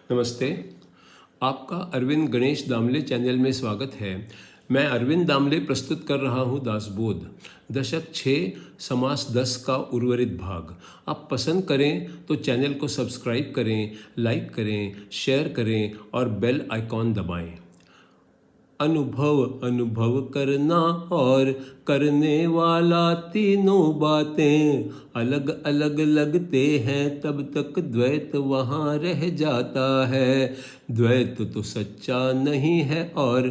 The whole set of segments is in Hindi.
नमस्ते। आपका अरविंद गणेश दामले चैनल में स्वागत है। मैं अरविंद दामले प्रस्तुत कर रहा हूँ दासबोध, दशक 6, समास 10 का उर्वरित भाग। आप पसंद करें तो चैनल को सब्सक्राइब करें, लाइक करें, शेयर करें और बेल आइकॉन दबाएं। अनुभव अनुभव करना और करने वाला, तीनों बातें अलग अलग लगते हैं, तब तक द्वैत वहाँ रह जाता है। द्वैत तो सच्चा नहीं है और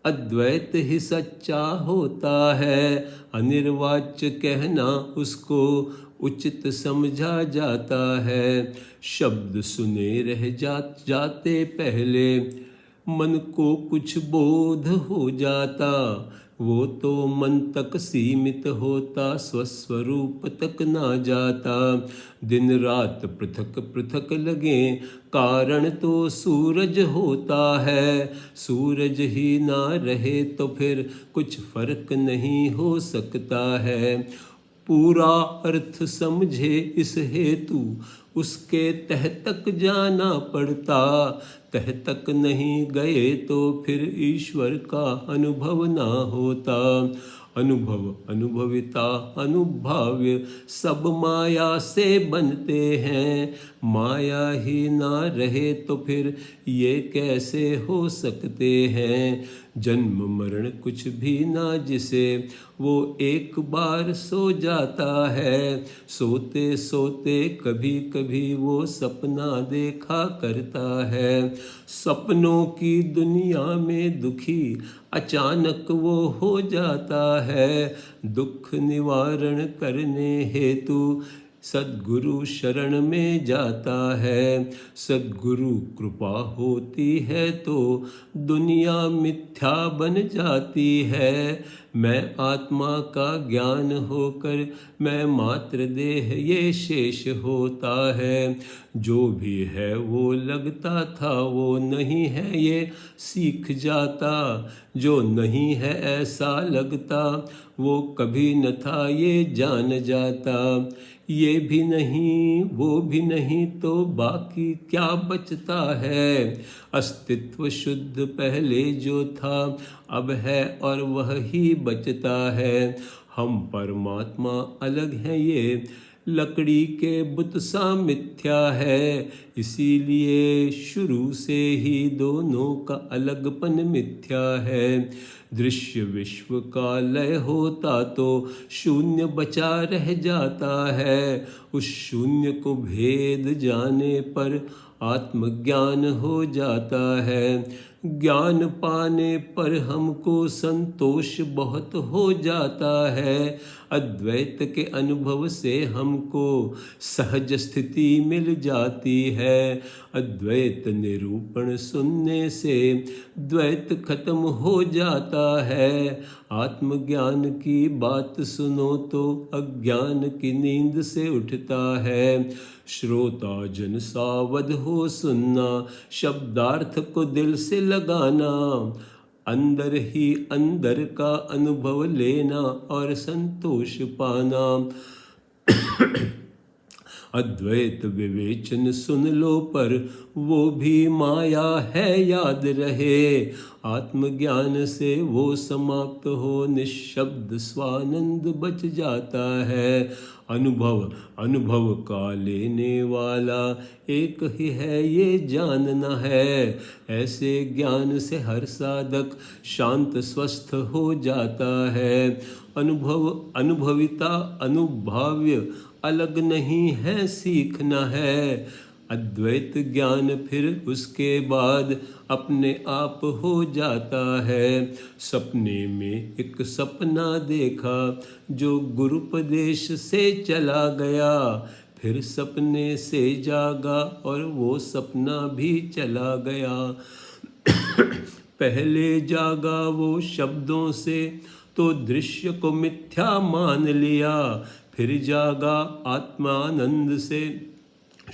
अद्वैत ही सच्चा होता है। अनिर्वाच्य कहना उसको उचित समझा जाता है। शब्द सुने रह जाते पहले मन को कुछ बोध हो जाता, वो तो मन तक सीमित होता, स्वस्वरूप तक ना जाता। दिन रात पृथक पृथक लगे, कारण तो सूरज होता है। सूरज ही ना रहे तो फिर कुछ फर्क नहीं हो सकता है। पूरा अर्थ समझे इस हेतु उसके तह तक जाना पड़ता। तह तक नहीं गए तो फिर ईश्वर का अनुभव ना होता। अनुभव अनुभविता अनुभाव्य सब माया से बनते हैं। माया ही ना रहे तो फिर ये कैसे हो सकते हैं। जन्म मरण कुछ भी ना जिसे, वो एक बार सो जाता है। सोते सोते कभी कभी वो सपना देखा करता है। सपनों की दुनिया में दुखी अचानक वो हो जाता है। दुख निवारण करने हेतु सद्गुरु शरण में जाता है। सद्गुरु कृपा होती है तो दुनिया मिथ्या बन जाती है। मैं आत्मा का ज्ञान होकर मैं मात्र देह ये शेष होता है। जो भी है वो लगता था, वो नहीं है ये सीख जाता। जो नहीं है ऐसा लगता, वो कभी न था ये जान जाता। ये भी नहीं वो भी नहीं तो बाकी क्या बचता है। अस्तित्व शुद्ध पहले जो था अब है और वह ही बचता है। हम परमात्मा अलग हैं ये लकड़ी के बुत सा मिथ्या है। इसीलिए शुरू से ही दोनों का अलगपन मिथ्या है। दृश्य विश्व का लय होता तो शून्य बचा रह जाता है। उस शून्य को भेद जाने पर आत्मज्ञान हो जाता है। ज्ञान पाने पर हमको संतोष बहुत हो जाता है। अद्वैत के अनुभव से हमको सहज स्थिति मिल जाती है। अद्वैत निरूपण सुनने से द्वैत खत्म हो जाता है। आत्मज्ञान की बात सुनो तो अज्ञान की नींद से उठता है। श्रोता जन सावध हो सुनना, शब्दार्थ को दिल से लगाना। अंदर ही अंदर का अनुभव लेना और संतोष पाना। अद्वैत विवेचन सुन लो पर वो भी माया है याद रहे। आत्मज्ञान से वो समाप्त हो, निःशब्द स्वानंद बच जाता है। अनुभव अनुभव का लेने वाला एक ही है ये जानना है। ऐसे ज्ञान से हर साधक शांत स्वस्थ हो जाता है। अनुभव अनुभविता अनुभाव्य अलग नहीं है, सीखना है। अद्वैत ज्ञान फिर उसके बाद अपने आप हो जाता है। सपने में एक सपना देखा जो गुरुपदेश से चला गया। फिर सपने से जागा और वो सपना भी चला गया। पहले जागा वो शब्दों से तो दृश्य को मिथ्या मान लिया। फिर जागा आत्मानंद से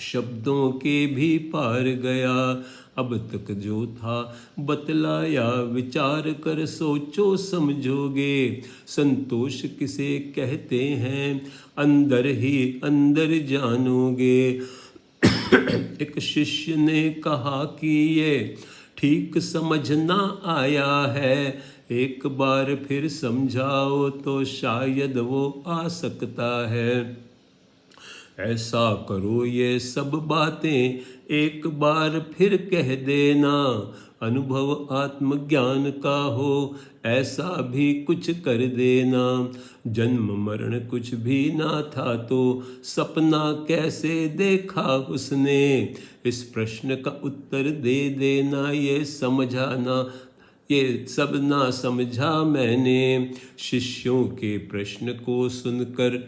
शब्दों के भी पार गया। अब तक जो था बतलाया, विचार कर सोचो समझोगे। संतोष किसे कहते हैं अंदर ही अंदर जानोगे। एक शिष्य ने कहा कि ये ठीक समझ ना आया है, एक बार फिर समझाओ तो शायद वो आ सकता है। ऐसा करो ये सब बातें एक बार फिर कह देना, अनुभव आत्मज्ञान का हो ऐसा भी कुछ कर देना। जन्म मरण कुछ भी ना था तो सपना कैसे देखा उसने, इस प्रश्न का उत्तर दे देना, ये समझाना ये सब ना समझा मैंने। शिष्यों के प्रश्न को सुनकर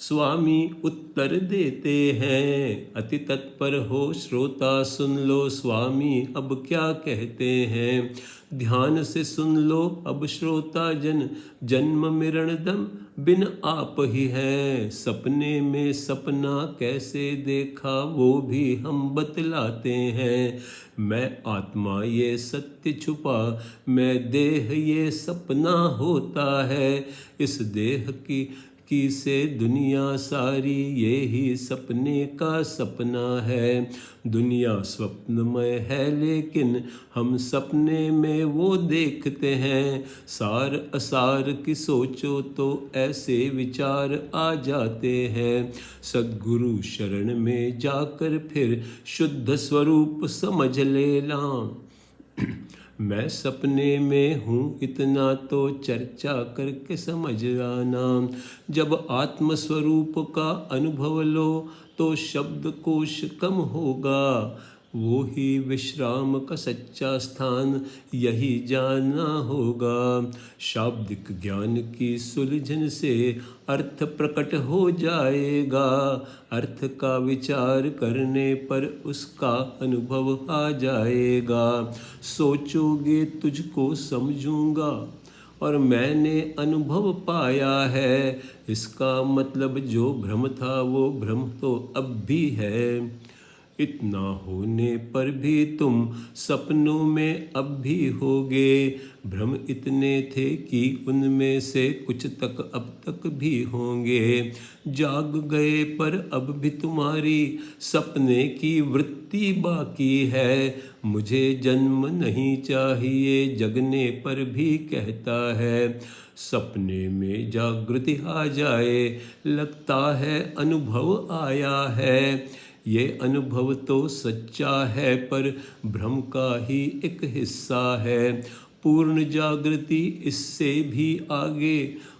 स्वामी उत्तर देते हैं, अति तत्पर हो श्रोता सुन लो, स्वामी अब क्या कहते हैं। ध्यान से सुन लो अब श्रोता जन, जन्म मरण दम बिन आप ही है। सपने में सपना कैसे देखा वो भी हम बतलाते हैं। मैं आत्मा ये सत्य छुपा, मैं देह ये सपना होता है। इस देह की से दुनिया सारी, ये ही सपने का सपना है। दुनिया स्वप्नमय है लेकिन हम सपने में वो देखते हैं। सार असार की सोचो तो ऐसे विचार आ जाते हैं। सद्गुरु शरण में जाकर फिर शुद्ध स्वरूप समझ लेना। मैं सपने में हूँ इतना तो चर्चा करके समझ आना। जब आत्मस्वरूप का अनुभव लो तो शब्दकोश कम होगा। वो ही विश्राम का सच्चा स्थान यही जानना होगा। शाब्दिक ज्ञान की सुलझन से अर्थ प्रकट हो जाएगा। अर्थ का विचार करने पर उसका अनुभव आ जाएगा। सोचोगे तुझको समझूंगा और मैंने अनुभव पाया है, इसका मतलब जो भ्रम था वो भ्रम तो अब भी है। इतना होने पर भी तुम सपनों में अब भी होगे। भ्रम इतने थे कि उनमें से कुछ तक अब तक भी होंगे। जाग गए पर अब भी तुम्हारी सपने की वृत्ति बाकी है। मुझे जन्म नहीं चाहिए जगने पर भी कहता है। सपने में जागृति आ जाए लगता है अनुभव आया है। ये अनुभव तो सच्चा है पर भ्रम का ही एक हिस्सा है। पूर्ण जागृति इससे भी आगे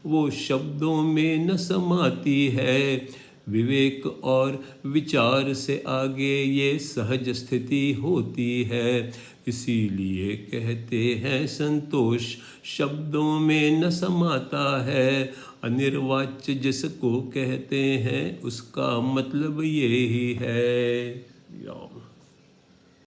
वो शब्दों में न समाती है। विवेक और विचार से आगे ये सहज स्थिति होती है। इसीलिए कहते हैं संतोष शब्दों में न समाता है। अनिर्वाच्य जिसको कहते हैं उसका मतलब ये ही है।